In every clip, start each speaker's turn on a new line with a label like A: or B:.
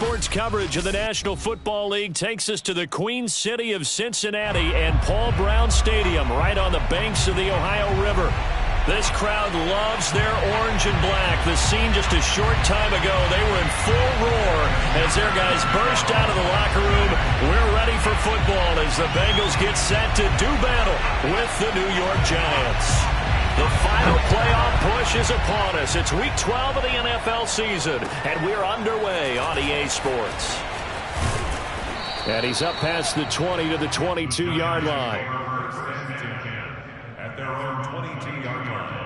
A: Sports coverage of the National Football League takes us to the Queen City of Cincinnati and Paul Brown Stadium right on the banks of the Ohio River. This crowd loves their orange and black. The scene just a short time ago, they were in full roar as their guys burst out of the locker room. We're ready for football as the Bengals get set to do battle with the New York Giants. The final playoff push is upon us. It's Week 12 of the NFL season, and we're underway on EA Sports. And he's up past the 20 to the 22-yard line.
B: At their own 22-yard line.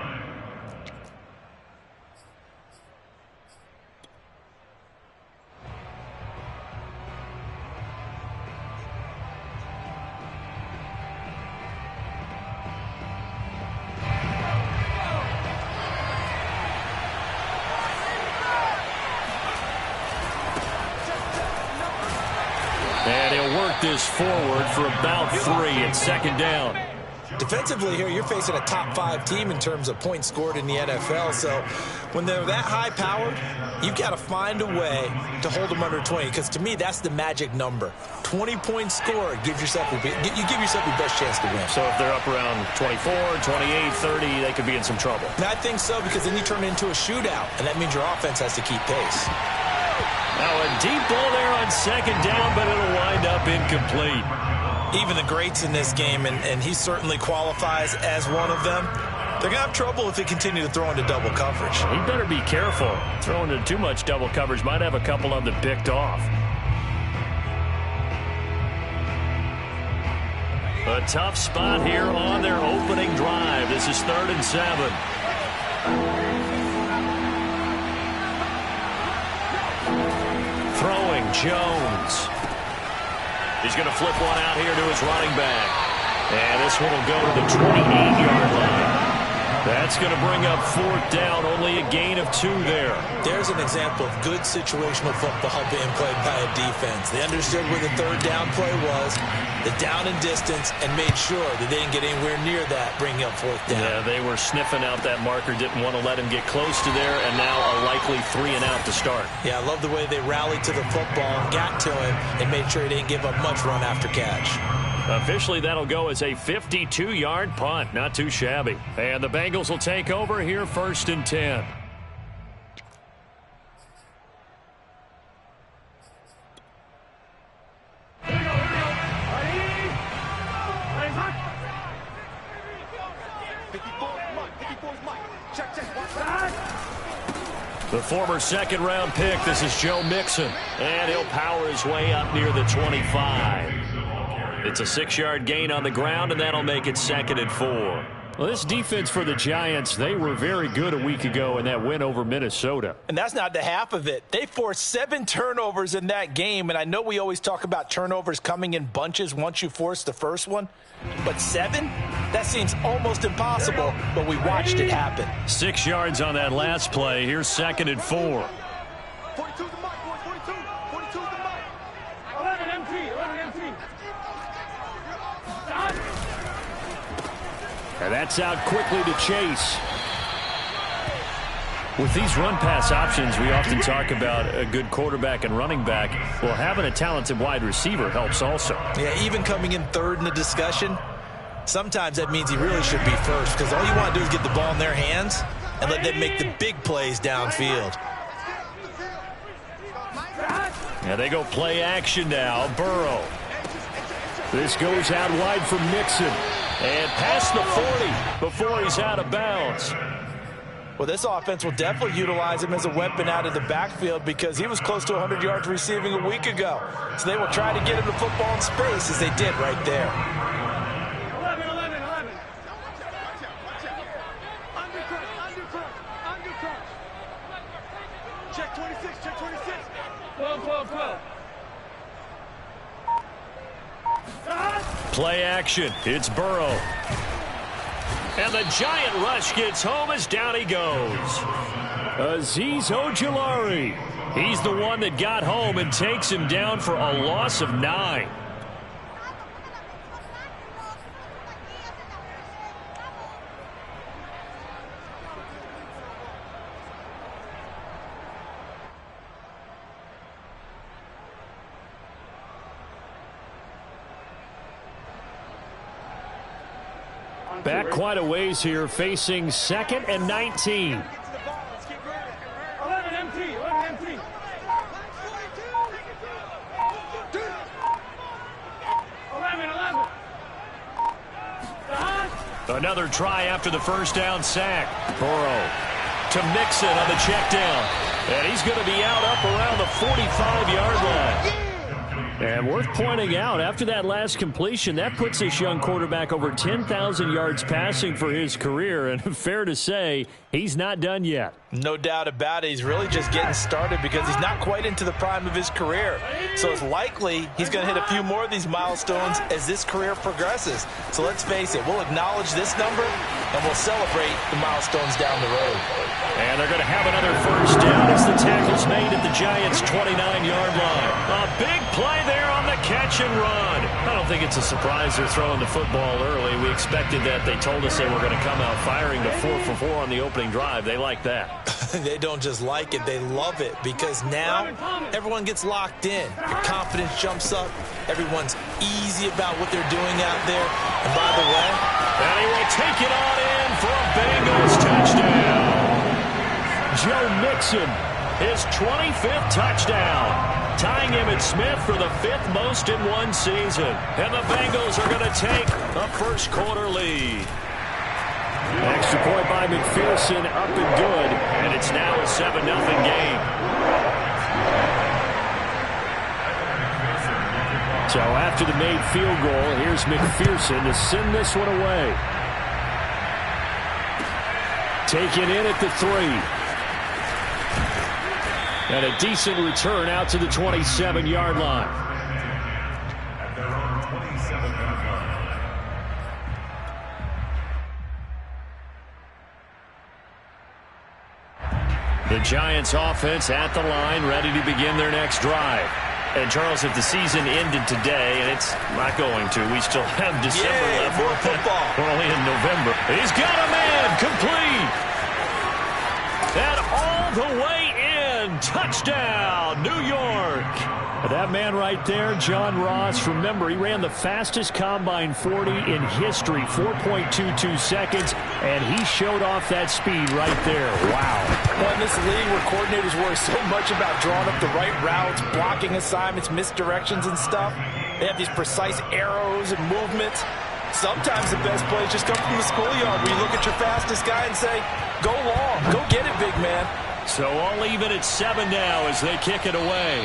A: And he'll work this forward for about 3 at second down.
C: Defensively here, you're facing a top-5 team in terms of points scored in the NFL. So when they're that high-powered, you've got to find a way to hold them under 20. Because to me, that's the magic number. 20 points scored, you give yourself your best chance to win.
A: So if they're up around 24, 28, 30, they could be in some trouble.
C: And I think so, because then you turn it into a shootout, and that means your offense has to keep pace.
A: Now a deep ball there on second down, but it'll wind up incomplete.
C: Even the greats in this game, and he certainly qualifies as one of them, they're going to have trouble if they continue to throw into double coverage.
A: He better be careful. Throwing into too much double coverage might have a couple of them picked off. A tough spot here on their opening drive. This is 3rd and 7. Throwing Jones. He's going to flip one out here to his running back. And this one will go to the 28-yard line. That's going to bring up 4th down. Only a gain of 2 there.
C: There's an example of good situational football being played by a defense. They understood where the 3rd down play was, the down and distance, and made sure that they didn't get anywhere near that, bringing up 4th down.
A: Yeah, they were sniffing out that marker, didn't want to let him get close to there, and now a likely 3 and out to start. Yeah,
C: I love the way they rallied to the football and got to him and made sure he didn't give up much run after catch.
A: Officially, that'll go as a 52-yard punt. Not too shabby. And the Bengals will take over here 1st and 10. The former 2nd-round pick, this is Joe Mixon. And he'll power his way up near the 25. It's a 6-yard gain on the ground, and that'll make it 2nd and 4. Well, this defense for the Giants, they were very good a week ago in that win over Minnesota.
C: And that's not the half of it. They forced 7 turnovers in that game, and I know we always talk about turnovers coming in bunches once you force the first one. But 7? That seems almost impossible, but we watched it happen.
A: 6 yards on that last play. Here's 2nd and 4.
D: 42 is the mark, boys. 42. 42 is the mark. 11 empty. 11 empty.
A: And that's out quickly to Chase. With these run-pass options, we often talk about a good quarterback and running back. Well, having a talented wide receiver helps also.
C: Yeah, even coming in 3rd in the discussion, sometimes that means he really should be first, because all you want to do is get the ball in their hands and let them make the big plays downfield.
A: Yeah, they go play action now. Burrow. This goes out wide for Mixon. And past the 40 before he's out of bounds.
C: Well, this offense will definitely utilize him as a weapon out of the backfield because he was close to 100 yards receiving a week ago. So they will try to get him the football in space as they did right there.
D: 11, 11, 11. Undercut. Check 26, check 26. 12, 12, 12.
A: Play action. It's Burrow. And the giant rush gets home as down he goes. Azeez Ojulari. He's the one that got home and takes him down for a loss of 9. Back quite a ways here, facing 2nd and 19.
D: 11 MT, 11 MT. 11.
A: Another try after the first down sack. Burrow to Mixon on the check down. And he's going to be out up around the 45-yard line. And worth pointing out, after that last completion, that puts this young quarterback over 10,000 yards passing for his career. And fair to say, he's not done yet.
C: No doubt about it. He's really just getting started because he's not quite into the prime of his career. So it's likely he's going to hit a few more of these milestones as this career progresses. So let's face it, we'll acknowledge this number and we'll celebrate the milestones down the road.
A: And they're going to have another first down as the tackle's made at the Giants' 29-yard line. A big play there on the catch and run. I don't think it's a surprise they're throwing the football early. We expected that. They told us they were going to come out firing to 4 for 4 on the opening drive. They like that.
C: They don't just like it, they love it, because now everyone gets locked in. Your confidence jumps up. Everyone's easy about what they're doing out there. And by the way,
A: and he will take it on in for a Bengals touchdown. Joe Mixon, his 25th touchdown, tying Emmitt Smith for the 5th most in one season. And the Bengals are going to take a first quarter lead. Extra point by McPherson, up and good, and it's now a 7-0 game. So after the made field goal, here's McPherson to send this one away. Taken in at the 3. And a decent return out to the 27-yard line.
B: At their own 27-yard line.
A: The Giants offense at the line, ready to begin their next drive. And Charles, if the season ended today, and it's not going to, we still have December left.
C: More football.
A: We're only in November. He's got a man, complete. And all the way in, touchdown, New York. That man right there, John Ross, remember, he ran the fastest combine 40 in history, 4.22 seconds, and he showed off that speed right there. Wow.
C: Well, in this league where coordinators worry so much about drawing up the right routes, blocking assignments, misdirections and stuff, they have these precise arrows and movements. Sometimes the best plays just come from the schoolyard where you look at your fastest guy and say, go long, go get it, big man.
A: So all even at 7 now as they kick it away.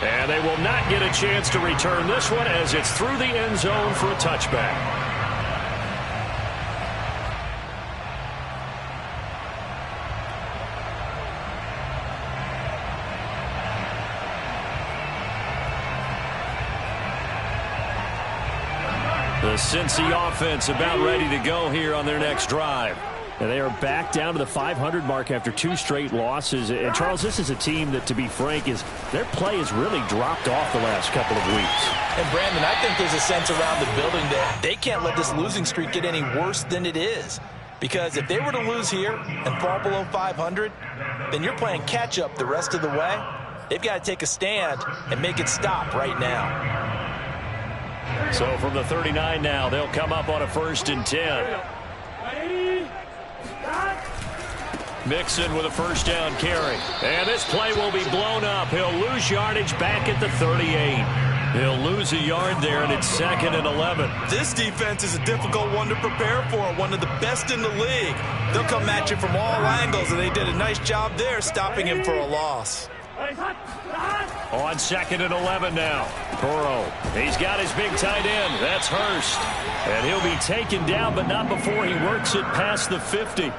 A: And they will not get a chance to return this one as it's through the end zone for a touchback. The Cincy offense about ready to go here on their next drive. And they are back down to the 500 mark after 2 straight losses. And, Charles, this is a team that, to be frank, their play has really dropped off the last couple of weeks.
C: And, Brandon, I think there's a sense around the building that they can't let this losing streak get any worse than it is. Because if they were to lose here and fall below 500, then you're playing catch-up the rest of the way. They've got to take a stand and make it stop right now.
A: So from the 39 now, they'll come up on a 1st and 10. Mixon with a first down carry. And this play will be blown up. He'll lose yardage back at the 38. He'll lose a yard there, and it's 2nd and 11.
C: This defense is a difficult one to prepare for, one of the best in the league. They'll come at you from all angles, and they did a nice job there stopping him for a loss.
A: On 2nd and 11 now. Burrow, he's got his big tight end. That's Hurst. And he'll be taken down, but not before he works it past the 50.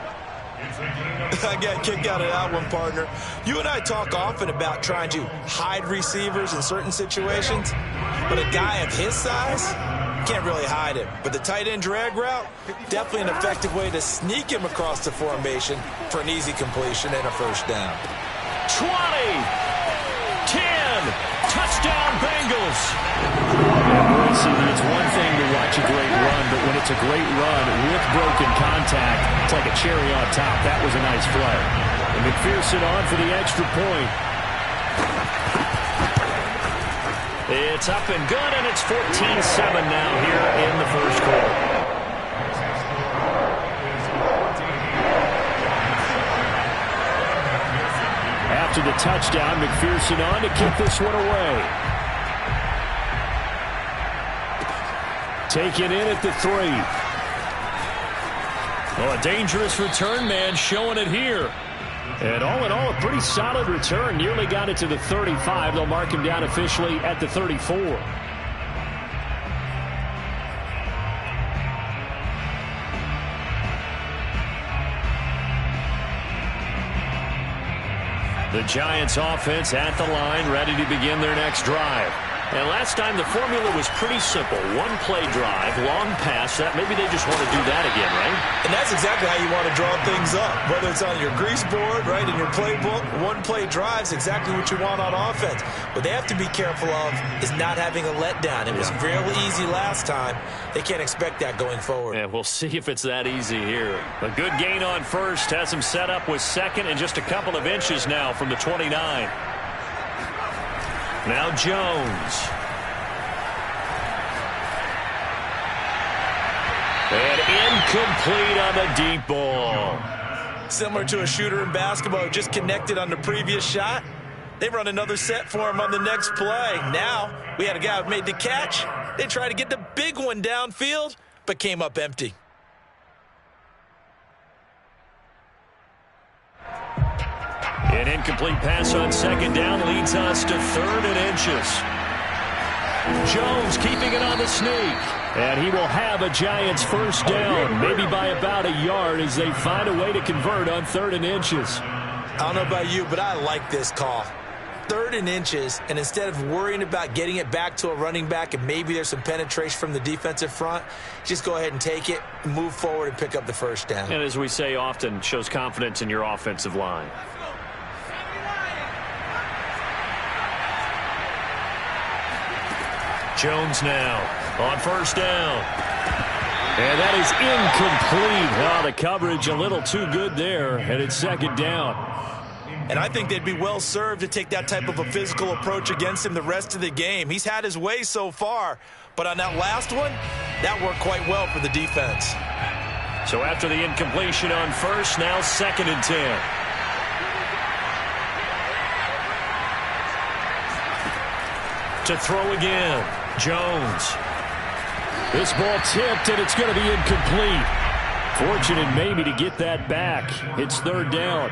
C: I got a kick out of that one, partner. You and I talk often about trying to hide receivers in certain situations, but a guy of his size can't really hide him. But the tight end drag route, definitely an effective way to sneak him across the formation for an easy completion and a first down.
A: 20, 10, touchdown Bengals. It's one thing to watch a great run, but when it's a great run with broken contact, it's like a cherry on top. That was a nice play. And McPherson on for the extra point. It's up and good, and it's 14-7 now here in the first quarter. After the touchdown, McPherson on to kick this one away. Taken in at the 3. Well, a dangerous return man showing it here. And all in all, a pretty solid return. Nearly got it to the 35. They'll mark him down officially at the 34. The Giants offense at the line, ready to begin their next drive. And last time the formula was pretty simple. One play drive, long pass. That maybe they just want to do that again, right?
C: And that's exactly how you want to draw things up. Whether it's on your grease board, right, in your playbook, one play drive is exactly what you want on offense. What they have to be careful of is not having a letdown. It was real easy last time. They can't expect that going forward.
A: Yeah, we'll see if it's that easy here. A good gain on first has him set up with second and just a couple of inches now from the 29. Now Jones. And incomplete on the deep ball.
C: Similar to a shooter in basketball who just connected on the previous shot. They run another set for him on the next play. Now we had a guy who made the catch. They tried to get the big one downfield, but came up empty.
A: An incomplete pass on second down leads us to 3rd and inches. Jones keeping it on the sneak. And he will have a Giants first down, maybe by about a yard as they find a way to convert on 3rd and inches.
C: I don't know about you, but I like this call. 3rd and inches, and instead of worrying about getting it back to a running back and maybe there's some penetration from the defensive front, just go ahead and take it, move forward, and pick up the first down.
A: And as we say often, shows confidence in your offensive line. Jones now on first down. And that is incomplete. Oh, the coverage a little too good there, and it's 2nd down.
C: And I think they'd be well served to take that type of a physical approach against him the rest of the game. He's had his way so far, but on that last one, that worked quite well for the defense.
A: So after the incompletion on first, now 2nd and 10. To throw again, Jones. This ball tipped, and it's going to be incomplete. Fortunate maybe to get that back. It's 3rd down.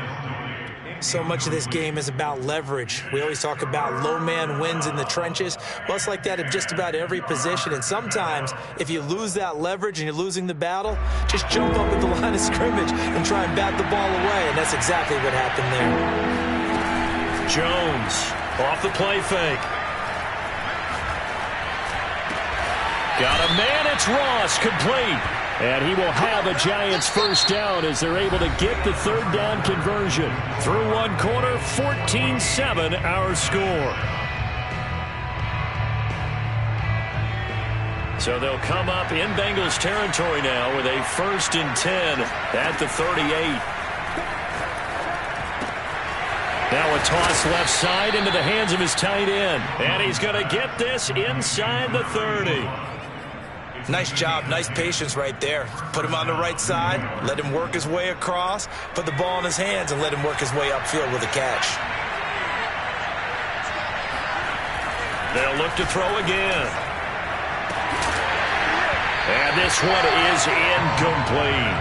C: So much of this game is about leverage. We always talk about low man wins in the trenches. Well, it's like that at just about every position. And sometimes, if you lose that leverage and you're losing the battle, just jump up at the line of scrimmage and try and bat the ball away. And that's exactly what happened there.
A: Jones off the play fake. Got a man, it's Ross, complete. And he will have a Giants first down as they're able to get the 3rd down conversion. Through one quarter, 14-7 our score. So they'll come up in Bengals territory now with a 1st and 10 at the 38. Now a toss left side into the hands of his tight end. And he's going to get this inside the 30.
C: Nice job, nice patience right there. Put him on the right side, let him work his way across, put the ball in his hands, and let him work his way upfield with a catch.
A: They'll look to throw again. And this one is incomplete.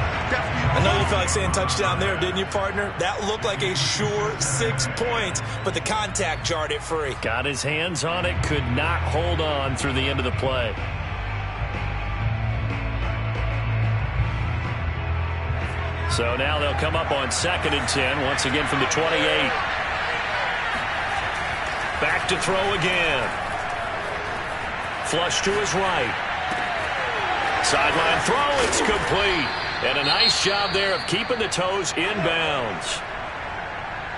C: I know you felt like saying touchdown there, didn't you, partner? That looked like a sure 6 points, but the contact jarred it free.
A: Got his hands on it, could not hold on through the end of the play. So now they'll come up on 2nd and 10, once again from the 28. Back to throw again. Flush to his right. Sideline throw, it's complete. And a nice job there of keeping the toes inbounds.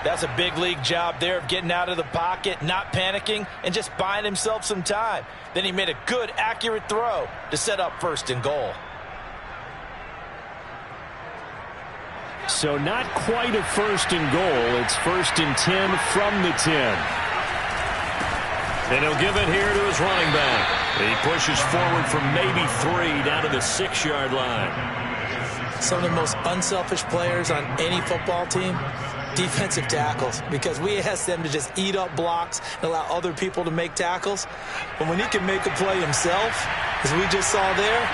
C: That's a big league job there of getting out of the pocket, not panicking, and just buying himself some time. Then he made a good, accurate throw to set up 1st and goal.
A: So not quite a 1st and goal. It's 1st and 10 from the 10. And he'll give it here to his running back. He pushes forward from maybe 3 down to the 6-yard line.
C: Some of the most unselfish players on any football team, Defensive tackles, because we ask them to just eat up blocks and allow other people to make tackles. But when he can make a play himself, as we just saw there,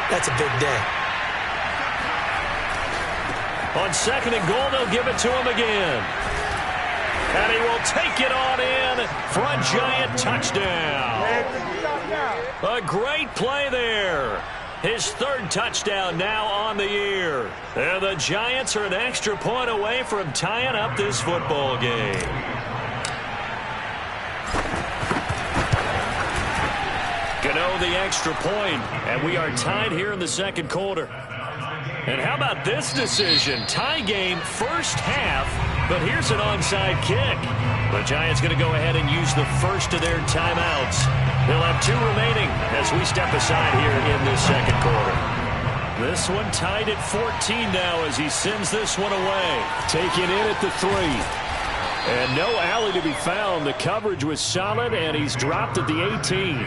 C: that's a big day.
A: On 2nd and goal, they'll give it to him again. And he will take it on in for a Giant touchdown. A great play there. His 3rd touchdown now on the year. And the Giants are an extra point away from tying up this football game. Gano the extra point, and we are tied here in the 2nd quarter. And how about this decision? Tie game, first half, but here's an onside kick. The Giants going to go ahead and use the first of their timeouts. They'll have 2 remaining as we step aside here in this 2nd quarter. This one tied at 14 now as he sends this one away. Taken in at the 3. And no alley to be found. The coverage was solid, and he's dropped at the 18.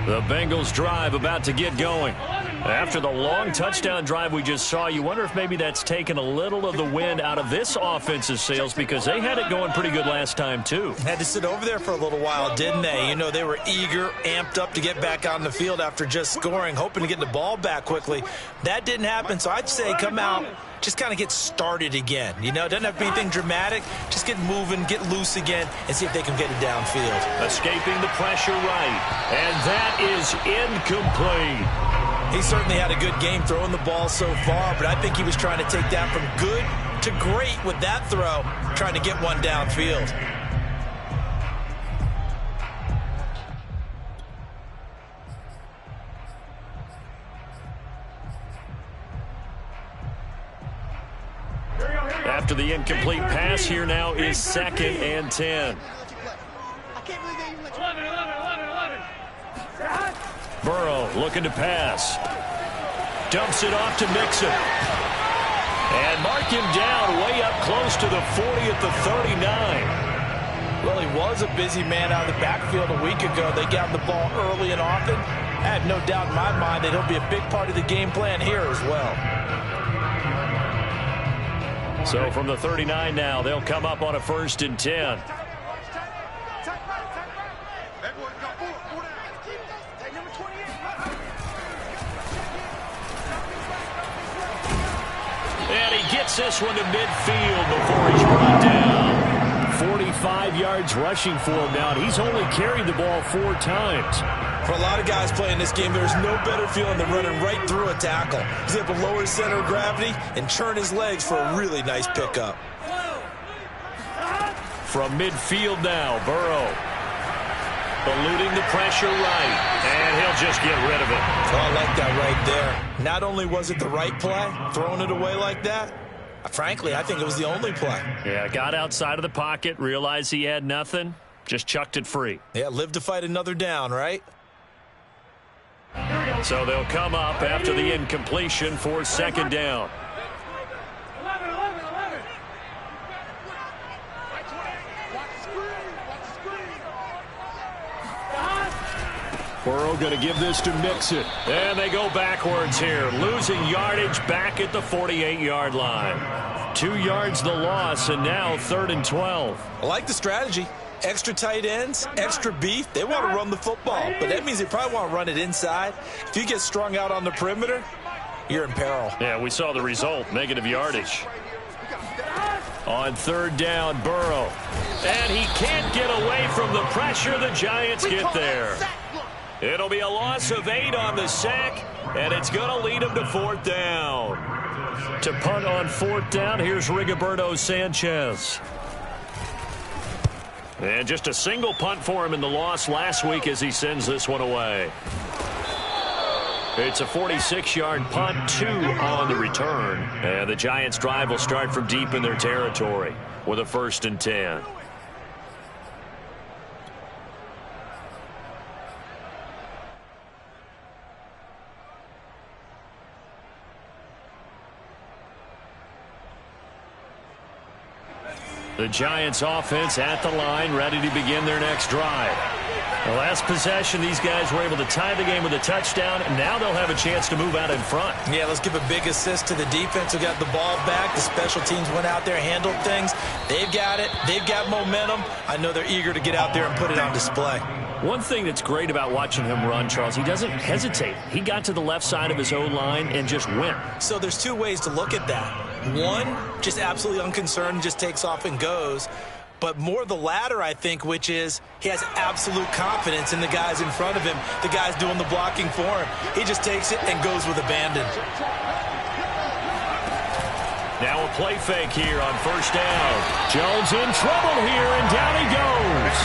A: The Bengals drive about to get going. After the long touchdown drive we just saw, you wonder if maybe that's taken a little of the wind out of this offense's sails, because they had it going pretty good last time too.
C: Had to sit over there for a little while, didn't they? You know, they were eager, amped up to get back on the field after just scoring, hoping to get the ball back quickly. That didn't happen, so I'd say come out, just kind of get started again. You know, it doesn't have to be anything dramatic. Just get moving, get loose again, and see if they can get it downfield.
A: Escaping the pressure right, and that is incomplete.
C: He certainly had a good game throwing the ball so far, but I think he was trying to take that from good to great with that throw, trying to get one downfield.
A: After the incomplete pass, here now is 2nd and 10. Burrow looking to pass. Dumps it off to Mixon. And mark him down way up close to the 40 at the 39.
C: Well, he was a busy man out of the backfield a week ago. They got the ball early and often. I have no doubt in my mind that he'll be a big part of the game plan here as well.
A: So from the 39 now, they'll come up on a 1st and 10. And he gets this one to midfield before he's brought down. 45 yards rushing for him now, and he's only carried the ball 4 times.
C: For a lot of guys playing this game, there's no better feeling than running right through a tackle. He's able to lower his center of gravity and turn his legs for a really nice pickup.
A: From midfield now, Burrow. Eluding the pressure right, and he'll just get rid of it.
C: Oh, I like that right there. Not only was it the right play, throwing it away like that, frankly, I think it was the only play.
A: Yeah, got outside of the pocket, realized he had nothing, just chucked it free.
C: Yeah, live to fight another down, right?
A: So they'll come up after the incompletion for 2nd down. Burrow going to give this to Mixon. And they go backwards here, losing yardage back at the 48-yard line. 2 yards the loss, and now 3rd and 12.
C: I like the strategy. Extra tight ends, extra beef. They want to run the football, but that means they probably want to run it inside. If you get strung out on the perimeter, you're in peril.
A: Yeah, we saw the result, negative yardage. On 3rd down, Burrow. And he can't get away from the pressure. The Giants get there. It'll be a loss of 8 on the sack, and it's going to lead him to 4th down. To punt on 4th down, here's Rigoberto Sanchez. And just a single punt for him in the loss last week as he sends this one away. It's a 46-yard punt, 2 on the return. And the Giants' drive will start from deep in their territory with a 1st and 10. The Giants offense at the line, ready to begin their next drive. The last possession, these guys were able to tie the game with a touchdown, and now they'll have a chance to move out in front.
C: Yeah, let's give a big assist to the defense who got the ball back. The special teams went out there, handled things. They've got it. They've got momentum. I know they're eager to get out there and put it on display.
A: One thing that's great about watching him run, Charles, he doesn't hesitate. He got to the left side of his O-line and just went.
C: So there's two ways to look at that. One, just absolutely unconcerned, just takes off and goes. But more the latter, I think, which is he has absolute confidence in the guys in front of him, the guys doing the blocking for him. He just takes it and goes with abandon.
A: Now a play fake here on first down. Jones in trouble here, and down he goes.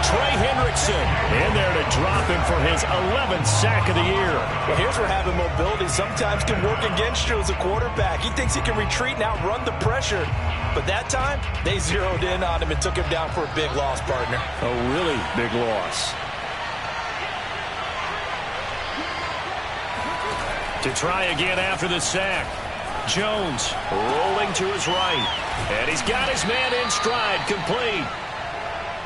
A: Trey Hendrickson in there to drop him for his 11th sack of the year.
C: Well, here's where having mobility sometimes can work against you as a quarterback. He thinks he can retreat and outrun the pressure. But that time, they zeroed in on him and took him down for a big loss, partner.
A: A really big loss. To try again after the sack. Jones rolling to his right. And he's got his man in stride, complete.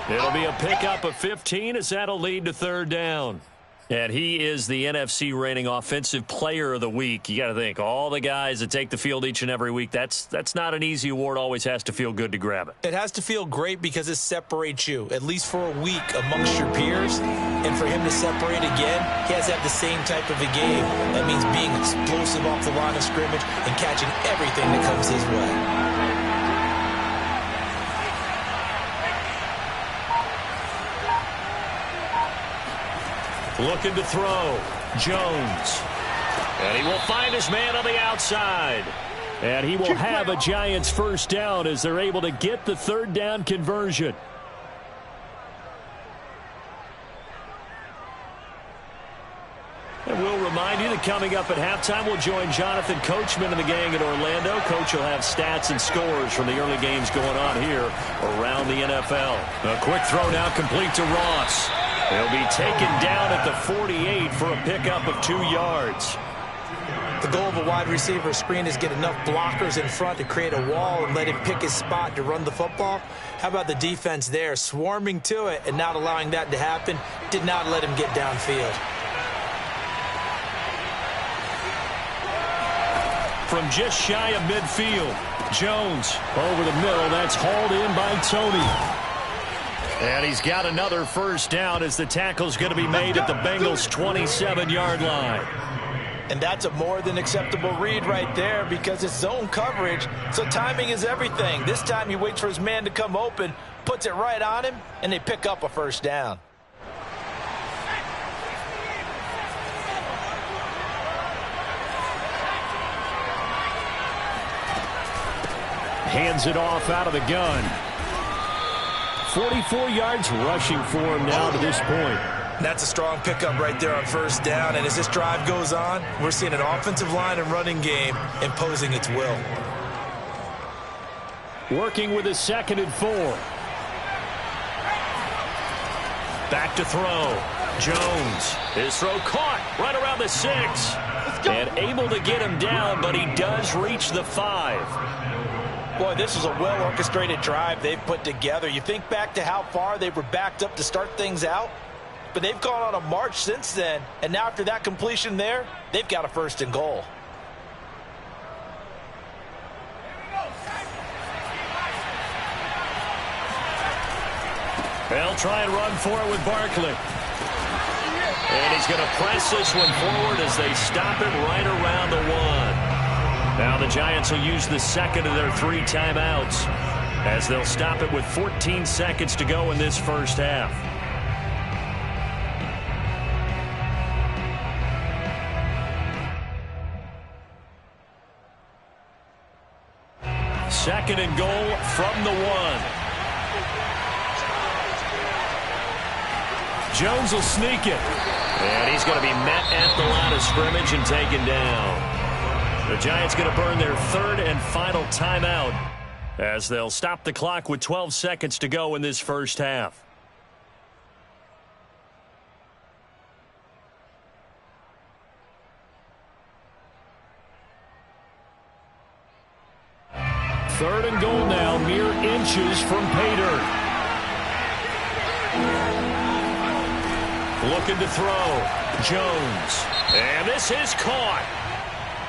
A: It'll be a pickup of 15 as that'll lead to third down. And he is the NFC reigning offensive player of the week. You got to think, all the guys that take the field each and every week, that's not an easy award. Always has to feel good to grab it.
C: It has to feel great because it separates you, at least for a week, amongst your peers. And for him to separate again, he has to have the same type of a game. That means being explosive off the line of scrimmage and catching everything that comes his way.
A: Looking to throw. Jones. And he will find his man on the outside. And he will have a Giants first down as they're able to get the third down conversion. And we'll remind you that coming up at halftime, we'll join Jonathan Coachman and the gang in Orlando. Coach will have stats and scores from the early games going on here around the NFL. A quick throw now complete to Ross. He'll be taken down at the 48 for a pickup of 2 yards.
C: The goal of a wide receiver screen is get enough blockers in front to create a wall and let him pick his spot to run the football. How about the defense there, swarming to it and not allowing that to happen? Did not let him get downfield.
A: From just shy of midfield, Jones over the middle. That's hauled in by Tony. And he's got another first down as the tackle's going to be made at the Bengals' 27-yard line.
C: And that's a more than acceptable read right there because it's zone coverage, so timing is everything. This time he waits for his man to come open, puts it right on him, and they pick up a first down.
A: Hands it off out of the gun. 44 yards rushing for him now to this point.
C: That's a strong pickup right there on first down. And as this drive goes on, we're seeing an offensive line and running game imposing its will.
A: Working with his 2nd and 4. Back to throw. Jones. His throw caught right around the 6. And able to get him down, but he does reach the 5.
C: Boy, this is a well-orchestrated drive they've put together. You think back to how far they were backed up to start things out, but they've gone on a march since then, and now after that completion there, they've got a 1st and goal.
A: They'll try and run for it with Barkley. And he's going to press this one forward as they stop it right around the 1. Now the Giants will use the 2nd of their 3 timeouts as they'll stop it with 14 seconds to go in this first half. Second and goal from the 1. Jones will sneak it. And he's going to be met at the line of scrimmage and taken down. The Giants going to burn their 3rd and final timeout as they'll stop the clock with 12 seconds to go in this first half. Third and goal now, mere inches from pay dirt. Looking to throw. Jones. And this is caught.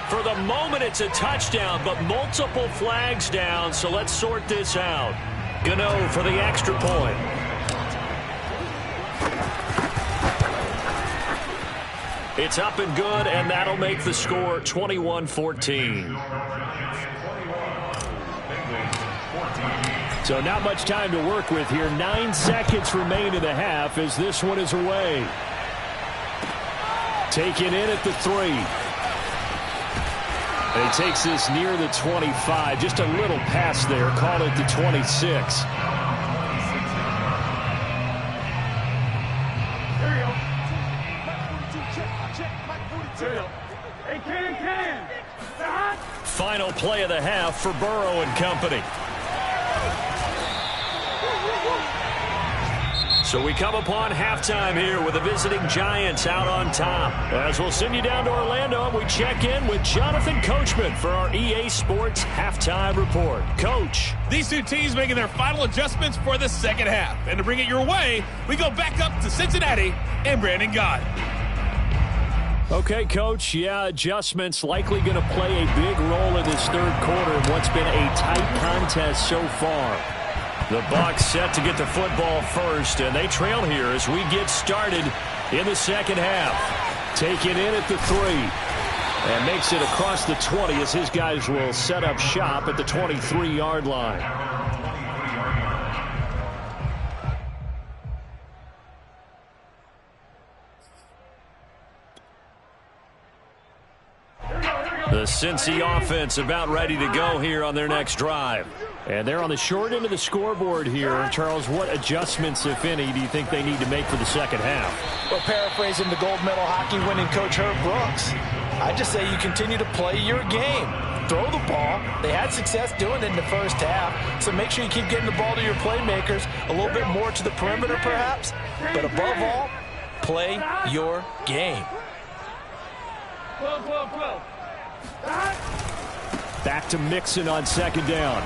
A: For the moment, it's a touchdown, but multiple flags down, so let's sort this out. Gano for the extra point. It's up and good, and that'll make the score 21-14. So not much time to work with here. 9 seconds remain in the half as this one is away. Taken in at the 3. And he takes this near the 25. Just a little pass there. Call it the 26. Final play of the half for Burrow and company. So we come upon halftime here with the visiting Giants out on top. As we'll send you down to Orlando, and we check in with Jonathan Coachman for our EA Sports Halftime Report. Coach.
E: These two teams making their final adjustments for the second half. And to bring it your way, we go back up to Cincinnati and Brandon Gott.
A: Okay, Coach. Yeah, adjustments likely going to play a big role in this third quarter in what's been a tight contest so far. The Bucs set to get the football first, and they trail here as we get started in the second half. Taken in at the 3, and makes it across the 20 as his guys will set up shop at the 23-yard line. The Cincy offense about ready to go here on their next drive. And they're on the short end of the scoreboard here. Charles, what adjustments, if any, do you think they need to make for the second half?
C: Well, paraphrasing the gold medal hockey winning coach Herb Brooks, I just say you continue to play your game. Throw the ball. They had success doing it in the first half, so make sure you keep getting the ball to your playmakers, a little bit more to the perimeter perhaps, but above all, play your game.
A: Back to Mixon on second down.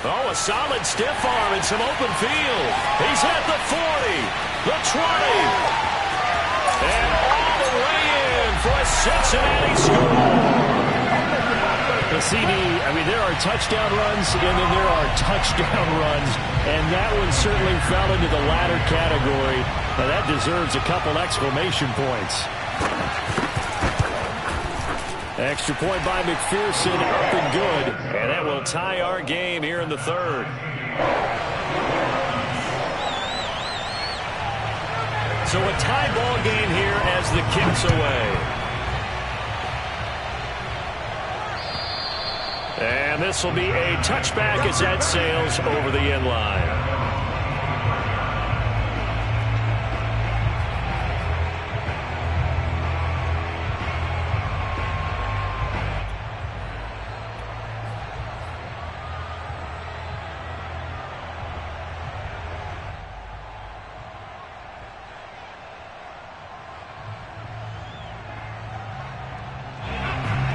A: Oh, a solid stiff arm and some open field. He's at the 40, the 20, and all the way in for a Cincinnati score. The CD, I mean, there are touchdown runs, and then there are touchdown runs, and that one certainly fell into the latter category. Now, that deserves a couple exclamation points. Extra point by McPherson, up and good. And that will tie our game here in the third. So a tie ball game here as the kick's away. And this will be a touchback as that sails over the end line.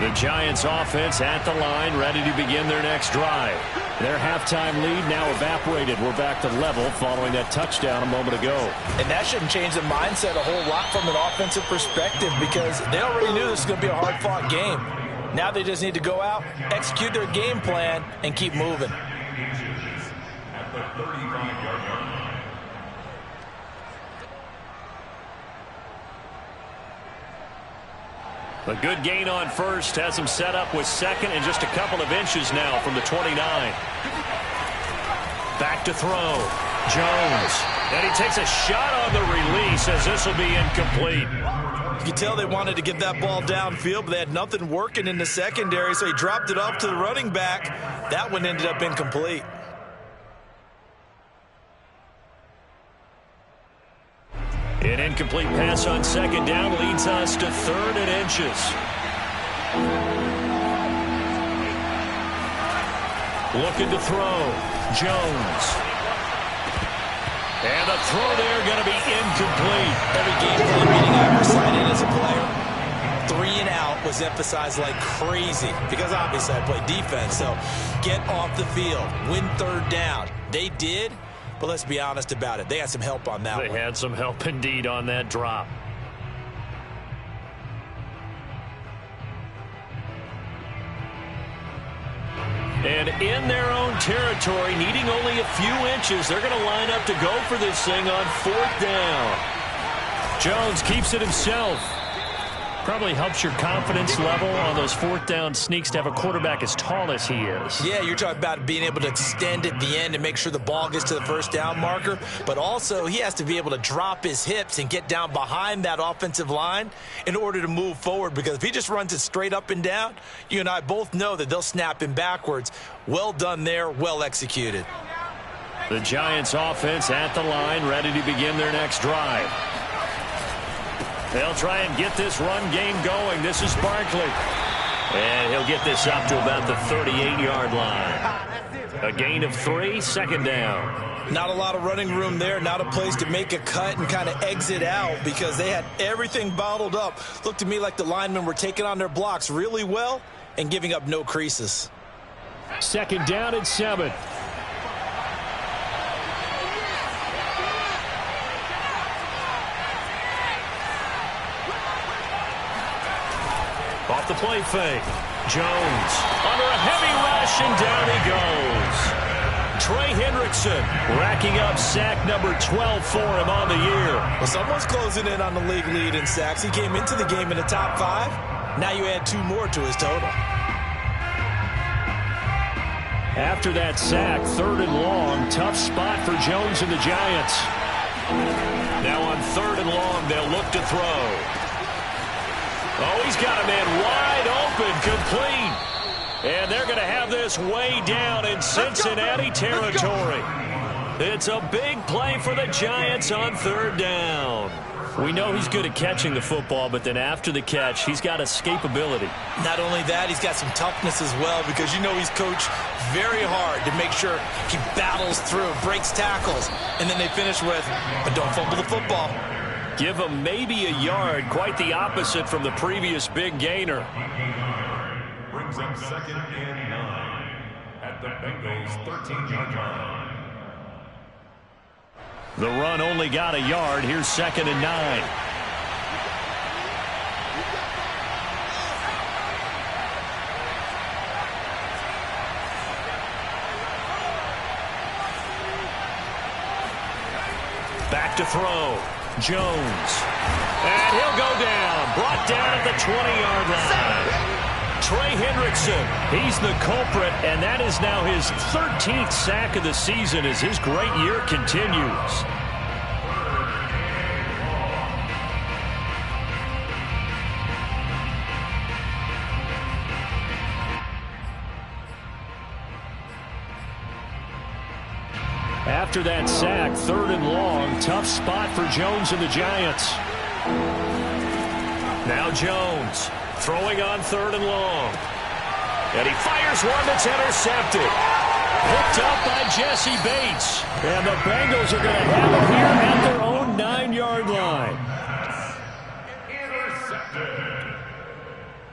A: The Giants offense at the line, ready to begin their next drive. Their halftime lead now evaporated. We're back to level following that touchdown a moment ago.
C: And that shouldn't change the mindset a whole lot from an offensive perspective because they already knew this was going to be a hard-fought game. Now they just need to go out, execute their game plan, and keep moving.
B: At the 35-yard line.
A: A good gain on first has him set up with second and just a couple of inches now from the 29. Back to throw. Jones. And he takes a shot on the release as this will be incomplete.
C: You can tell they wanted to get that ball downfield, but they had nothing working in the secondary, so he dropped it up to the running back. That one ended up incomplete.
A: An incomplete pass on second down leads us to 3rd and inches. Looking to throw. Jones. And the throw there going to be incomplete.
C: Every game plan meeting I ever signed in as a player, 3 and out was emphasized like crazy because obviously I play defense. So get off the field, win 3rd down. They did. but let's be honest about it. They had some help on that one.
A: They had some help indeed on that drop. And in their own territory, needing only a few inches, they're going to line up to go for this thing on 4th down. Jones keeps it himself. Probably helps your confidence level on those 4th down sneaks to have a quarterback as tall as he is.
C: Yeah, you're talking about being able to extend at the end and make sure the ball gets to the 1st down marker. But also, he has to be able to drop his hips and get down behind that offensive line in order to move forward. Because if he just runs it straight up and down, you and I both know that they'll snap him backwards. Well done there, well executed.
A: The Giants offense at the line, ready to begin their next drive. They'll try and get this run game going. This is Barkley. And he'll get this up to about the 38-yard line. A gain of 3, 2nd down.
C: Not a lot of running room there. Not a place to make a cut and kind of exit out because they had everything bottled up. Looked to me like the linemen were taking on their blocks really well and giving up no creases.
A: 2nd down and 7. Off the play fake. Jones under a heavy rush, and down he goes. Trey Hendrickson racking up sack number 12 for him on the year.
C: Well, someone's closing in on the league lead in sacks. He came into the game in the top 5. Now you add 2 more to his total.
A: After that sack, 3rd and long, tough spot for Jones and the Giants. Now on 3rd and long, they'll look to throw. Oh, he's got a man wide open, complete. And they're going to have this way down in Cincinnati territory. It's a big play for the Giants on 3rd down. We know he's good at catching the football, but then after the catch, he's got escapability.
C: Not only that, he's got some toughness as well because you know he's coached very hard to make sure he battles through, breaks tackles, and then they finish with, but don't fumble the football.
A: Give him maybe a yard, quite the opposite from the previous big gainer.
B: Brings up 2nd and 9 at the Bengals 13-yard line.
A: The run only got a yard. Here's 2nd and 9. Back to throw. Jones. And he'll go down. Brought down at the 20-yard line. Trey Hendrickson, he's the culprit, and that is now his 13th sack of the season as his great year continues. After that sack, 3rd and long, tough spot for Jones and the Giants. Now Jones throwing on 3rd and long. And he fires one that's intercepted. Picked up by Jesse Bates. And the Bengals are going to have it here at their own 9-yard line.
B: Intercepted.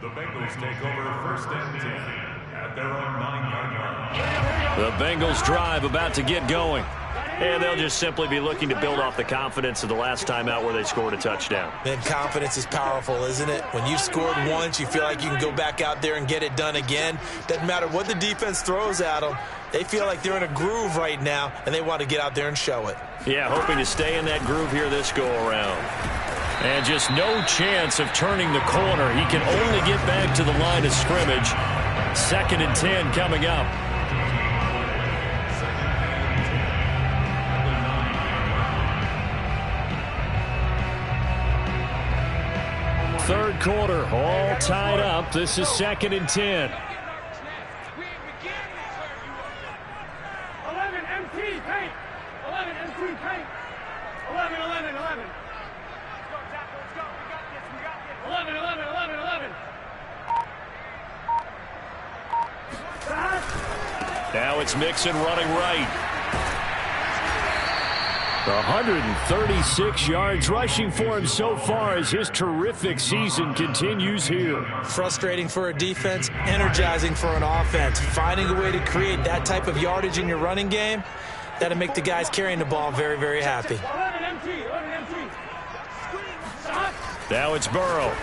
B: The Bengals take over 1st and 10 at their own 9-yard line.
A: The Bengals drive about to get going. And they'll just simply be looking to build off the confidence of the last time out where they scored a touchdown.
C: Man, confidence is powerful, isn't it? When you've scored once, you feel like you can go back out there and get it done again. Doesn't matter what the defense throws at them. They feel like they're in a groove right now, and they want to get out there and show it.
A: Yeah, hoping to stay in that groove here this go-around. And just no chance of turning the corner. He can only get back to the line of scrimmage. 2nd and 10 coming up. Third quarter, all tied up. This is 2nd and 10.
D: 11 MT paint. 11 MT paint. 11, 11, 11. Let's go, Tackle. Let's go. We got this. We got this. 11, 11, 11, 11.
A: Now it's Mixon running right. 136 yards rushing for him so far as his terrific season continues here.
C: Frustrating for a defense, energizing for an offense. Finding a way to create that type of yardage in your running game, That'll make the guys carrying the ball very, very happy.
D: 11 MT, 11 MT.
A: Now it's Burrow.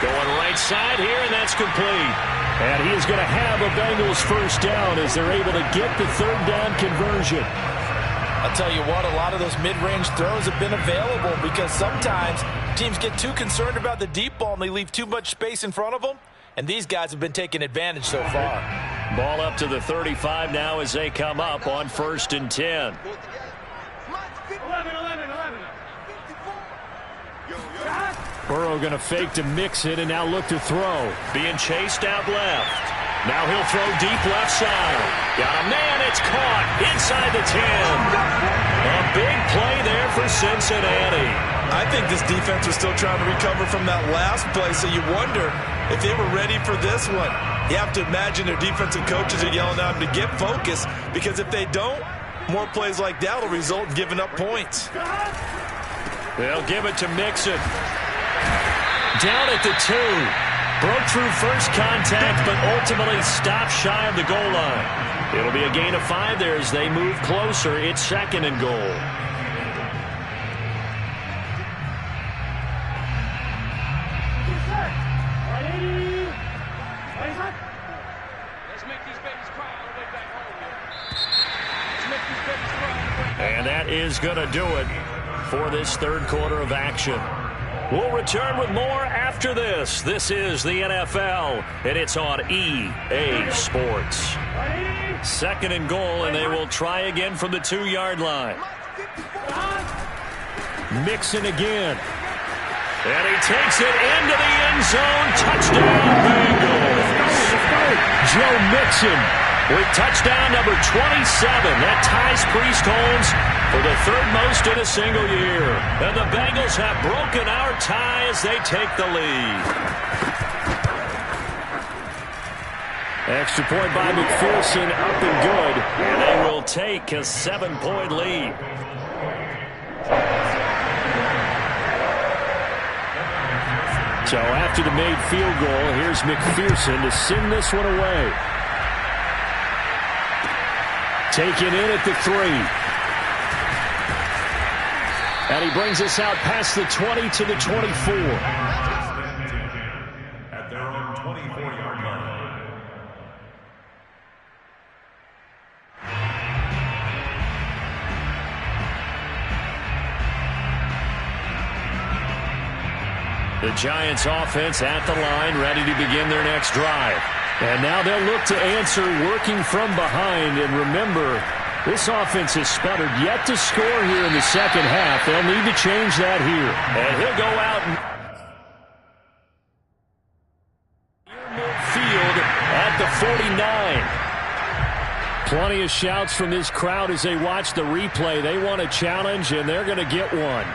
A: Going right side here, and that's complete. And he is going to have a Bengals first down as they're able to get the third down conversion.
C: I'll tell you what, a lot of those mid-range throws have been available because sometimes teams get too concerned about the deep ball and they leave too much space in front of them. And these guys have been taking advantage so far.
A: Ball up to the 35 now as they come up on 1st and 10.
D: 11, 11, 11.
A: Burrow going to fake to mix it and now look to throw. Being chased out left. Now he'll throw deep left side. Got a man, it's caught inside the 10. A big play there for Cincinnati.
C: I think this defense was still trying to recover from that last play, so you wonder if they were ready for this one. You have to imagine their defensive coaches are yelling at them to get focused, because if they don't, more plays like that will result in giving up points.
A: They'll give it to Mixon. Down at the 2. Broke through first contact, but ultimately stopped shy of the goal line. It'll be a gain of 5 there as they move closer. It's 2nd and goal. And that is going to do it for this third quarter of action. We'll return with more after this. This is the NFL, and it's on EA Sports. 2nd and goal, and they will try again from the 2-yard line. Mixon again. And he takes it into the end zone. Touchdown, Bengals. Joe Mixon with touchdown number 27. That ties Priest Holmes for the 3rd most in a single year. And the Bengals have broken our tie as they take the lead. Extra point by McPherson, up and good. And they will take a 7-point lead. So after the made field goal, here's McPherson to send this one away. Taken in at the 3. And he brings us out past the 20 to the 24.
B: At their own 24-yard line.
A: The Giants offense at the line, ready to begin their next drive. And now they'll look to answer working from behind. And remember, this offense has sputtered yet to score here in the second half. They'll need to change that here. And he'll go out and field at the 49. Plenty of shouts from this crowd as they watch the replay. They want a challenge, and they're going to get one.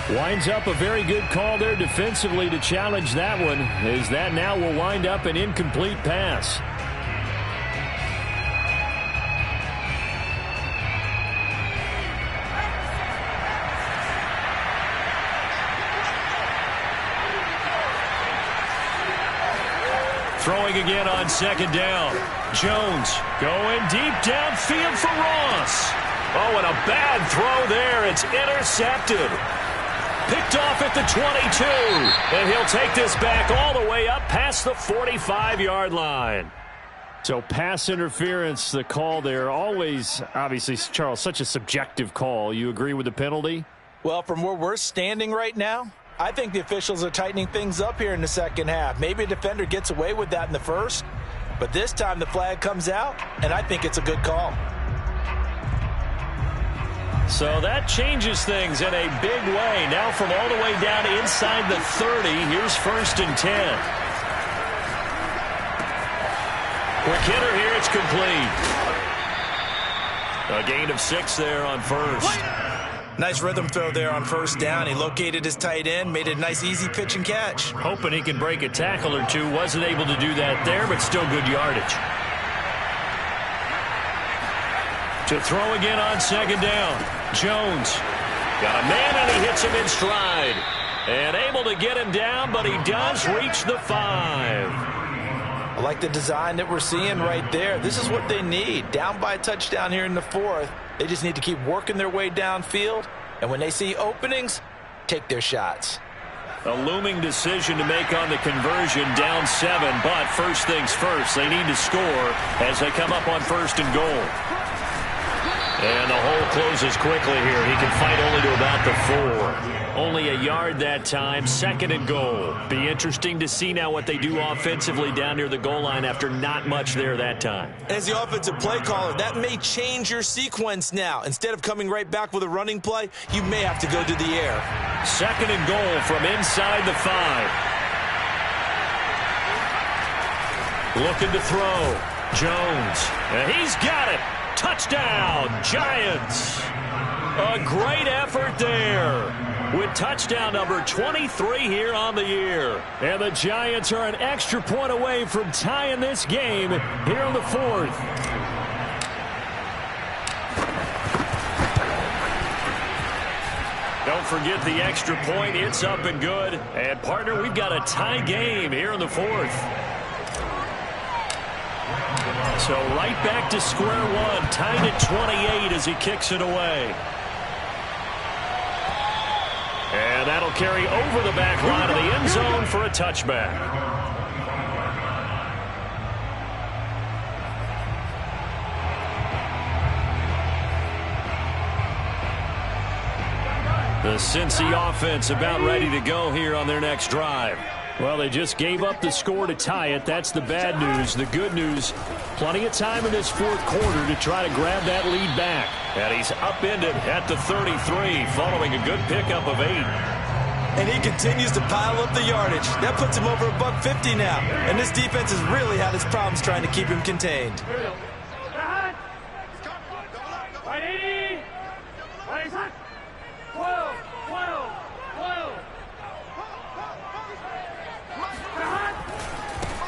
A: Winds up a very good call there defensively to challenge that one, as that now will wind up an incomplete pass. Throwing again on 2nd down. Jones going deep downfield for Ross. Oh, and a bad throw there. It's intercepted. Picked off at the 22. And he'll take this back all the way up past the 45-yard line. So pass interference, the call there. Always, obviously, Charles, such a subjective call. You agree with the penalty?
C: Well, from where we're standing right now, I think the officials are tightening things up here in the second half. Maybe a defender gets away with that in the first, but this time the flag comes out, and I think it's a good call.
A: So that changes things in a big way. Now from all the way down inside the 30, here's 1st and 10. Quick hitter here, it's complete. A gain of 6 there on first.
C: Nice rhythm throw there on 1st down. He located his tight end, made a nice easy pitch and catch.
A: Hoping he can break a tackle or two. Wasn't able to do that there, but still good yardage. To throw again on 2nd down. Jones got a man, and he hits him in stride. And able to get him down, but he does reach the 5.
C: I like the design that we're seeing right there. This is what they need. Down by a touchdown here in the 4th. They just need to keep working their way downfield. And when they see openings, take their shots.
A: A looming decision to make on the conversion, down 7. But first things first, they need to score as they come up on 1st and goal. And the hole closes quickly here. He can fight only to about the 4. Only a yard that time, 2nd and goal. Be interesting to see now what they do offensively down near the goal line after not much there that time.
C: As the offensive play caller, that may change your sequence now. Instead of coming right back with a running play, you may have to go to the air.
A: 2nd and goal from inside the 5. Looking to throw. Jones. And he's got it. Touchdown, Giants. A great effort there with touchdown number 23 here on the year. And the Giants are an extra point away from tying this game here in the 4th. Don't forget the extra point. It's up and good. And, partner, we've got a tie game here in the 4th. So right back to square one, tied at 28 as he kicks it away. And that'll carry over the back line of the end zone for a touchback. The Cincy offense about ready to go here on their next drive. Well, they just gave up the score to tie it. That's the bad news. The good news, plenty of time in this 4th quarter to try to grab that lead back. And he's upended at the 33 following a good pickup of 8.
C: And he continues to pile up the yardage. That puts him over $150 now. And this defense has really had its problems trying to keep him contained.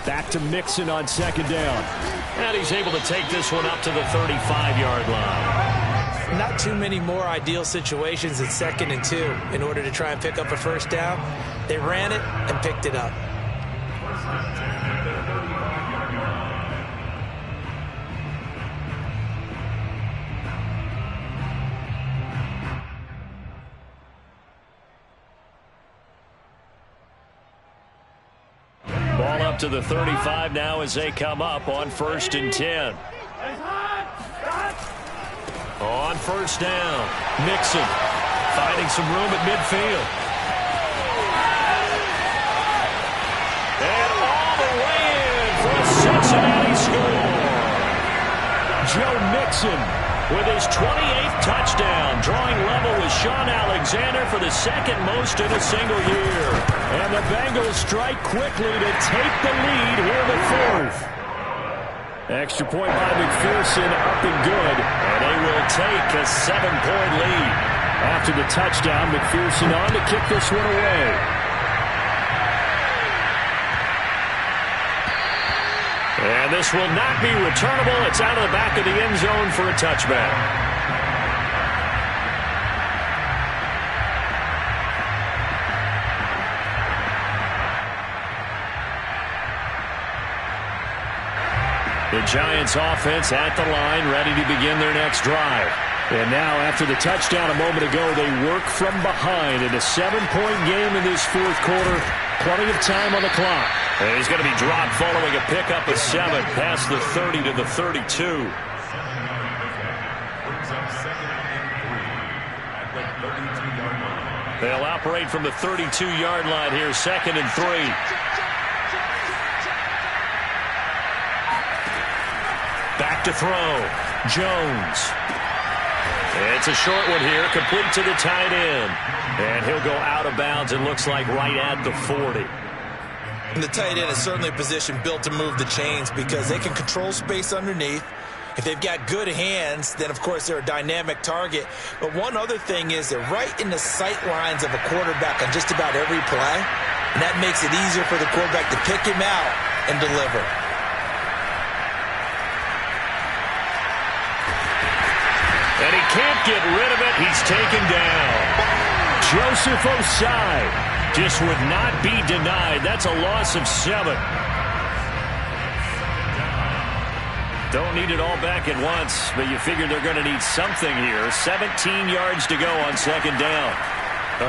A: Back to Mixon on 2nd down. And he's able to take this one up to the 35-yard line.
C: Not too many more ideal situations at 2nd and 2 in order to try and pick up a first down. They ran it and picked it up.
A: Ball up to the 35 now as they come up on 1st and 10. On 1st down, Mixon finding some room at midfield. And all the way in for a Cincinnati score. Joe Mixon with his 28th touchdown, drawing level with Sean Alexander for the 2nd most in a single year. And the Bengals strike quickly to take the lead here in the 4th. Extra point by McPherson, up and good. And they will take a 7-point lead. After the touchdown, McPherson on to kick this one away. And this will not be returnable. It's out of the back of the end zone for a touchback. The Giants offense at the line, ready to begin their next drive. And now, after the touchdown a moment ago, they work from behind in a 7-point game in this 4th quarter. Plenty of time on the clock. And he's going to be dropped following a pickup of 7 past the 30 to the 32. They'll operate from the 32-yard line here, 2nd and 3. Back to throw. Jones. It's a short one here, complete to the tight end. And he'll go out of bounds, it looks like right at the 40.
C: And the tight end is certainly a position built to move the chains because they can control space underneath. If they've got good hands, then, of course, they're a dynamic target. But one other thing is they're right in the sight lines of a quarterback on just about every play. And that makes it easier for the quarterback to pick him out and deliver.
A: And he can't get rid of it. He's taken down. Joseph Ossai just would not be denied. That's a loss of 7. Don't need it all back at once, but you figure they're going to need something here. 17 yards to go on second down.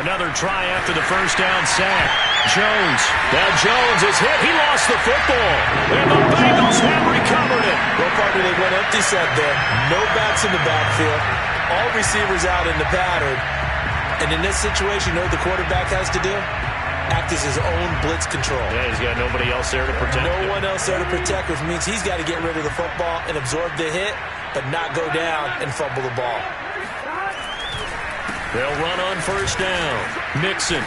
A: Another try after the first down sack. Jones. Now Jones is hit. He lost the football. And the Bengals have recovered it.
C: Well, partner, they went empty set there. No backs in the backfield. All receivers out in the pattern. And in this situation, you know what the quarterback has to do? Act as his own blitz control.
A: Yeah, he's got nobody else there to protect him.
C: No one else there to protect, which means he's got to get rid of the football and absorb the hit, but not go down and fumble the ball.
A: They'll run on first down. Mixon.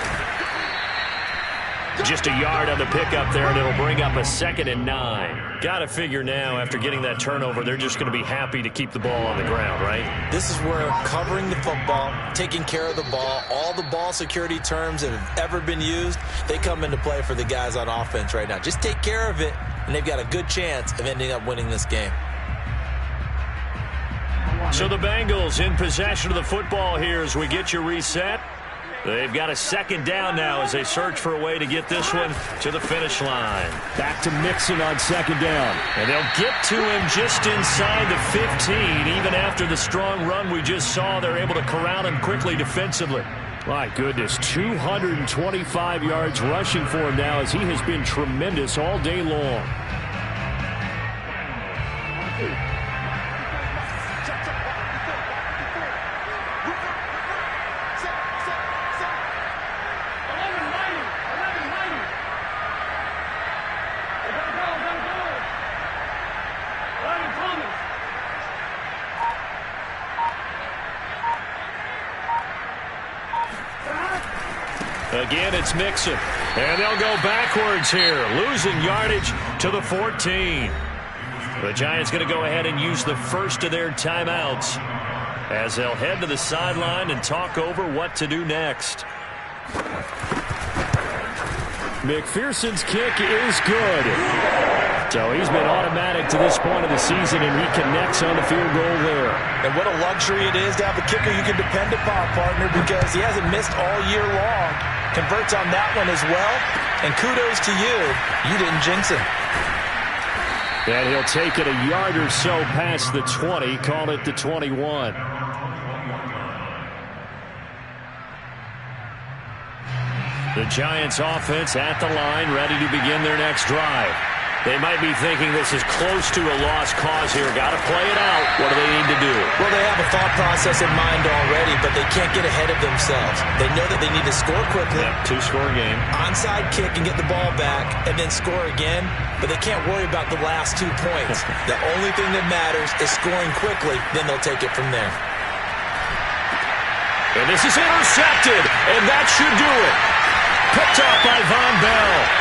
A: Just a yard on the pickup there, and it'll bring up a 2nd and 9. Got to figure now, after getting that turnover, they're just going to be happy to keep the ball on the ground, right?
C: This is where covering the football, taking care of the ball, all the ball security terms that have ever been used, they come into play for the guys on offense right now. Just take care of it, and they've got a good chance of ending up winning this game.
A: So the Bengals in possession of the football here as we get you reset. They've got a 2nd down now as they search for a way to get this one to the finish line. Back to Mixon on 2nd down. And they'll get to him just inside the 15. Even after the strong run we just saw, they're able to corral him quickly defensively. My goodness, 225 yards rushing for him now as he has been tremendous all day long. Again, it's Mixon. And they'll go backwards here, losing yardage to the 14. The Giants going to go ahead and use the first of their timeouts as they'll head to the sideline and talk over what to do next. McPherson's kick is good. So he's been automatic to this point of the season, and he connects on the field goal there.
C: And what a luxury it is to have a kicker you can depend upon, partner, because he hasn't missed all year long. Converts on that one as well. And kudos to you. You didn't jinx him.
A: And he'll take it a yard or so past the 20, call it the 21. The Giants offense at the line, ready to begin their next drive. They might be thinking this is close to a lost cause here. Got to play it out. What do they need to do?
C: Well, they have a thought process in mind already, but they can't get ahead of themselves. They know that they need to score quickly.
A: Yep, 2-score game.
C: Onside kick and get the ball back and then score again, but they can't worry about the last 2 points. The only thing that matters is scoring quickly, then they'll take it from there.
A: And this is intercepted, and that should do it. Picked up by Von Bell.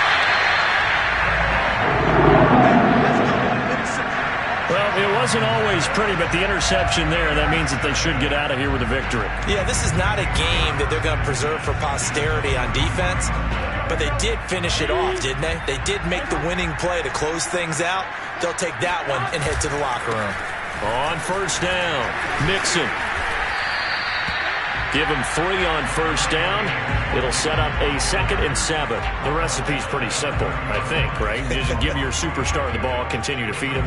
A: Well, it wasn't always pretty, but the interception there, that means that they should get out of here with a victory.
C: Yeah, this is not a game that they're going to preserve for posterity on defense, but they did finish it off, didn't they? They did make the winning play to close things out. They'll take that one and head to the locker room.
A: On first down, Mixon. Give him 3 on first down. It'll set up a 2nd and 7. The recipe's pretty simple, I think, right? Just give your superstar the ball, continue to feed him.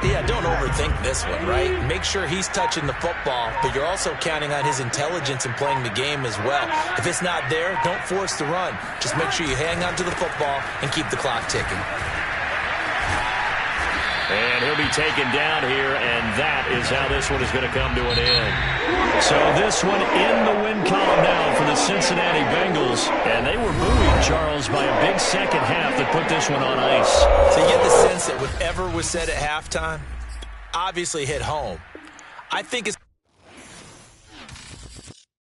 C: Yeah, don't overthink this one, right? Make sure he's touching the football, but you're also counting on his intelligence in playing the game as well. If it's not there, don't force the run. Just make sure you hang on to the football and keep the clock ticking.
A: And he'll be taken down here, and that is how this one is going to come to an end. So this one in the win column now for the Cincinnati Bengals. And they were buoyed, Charles, by a big second half that put this one on ice.
C: So you get the sense that whatever was said at halftime obviously hit home. I think it's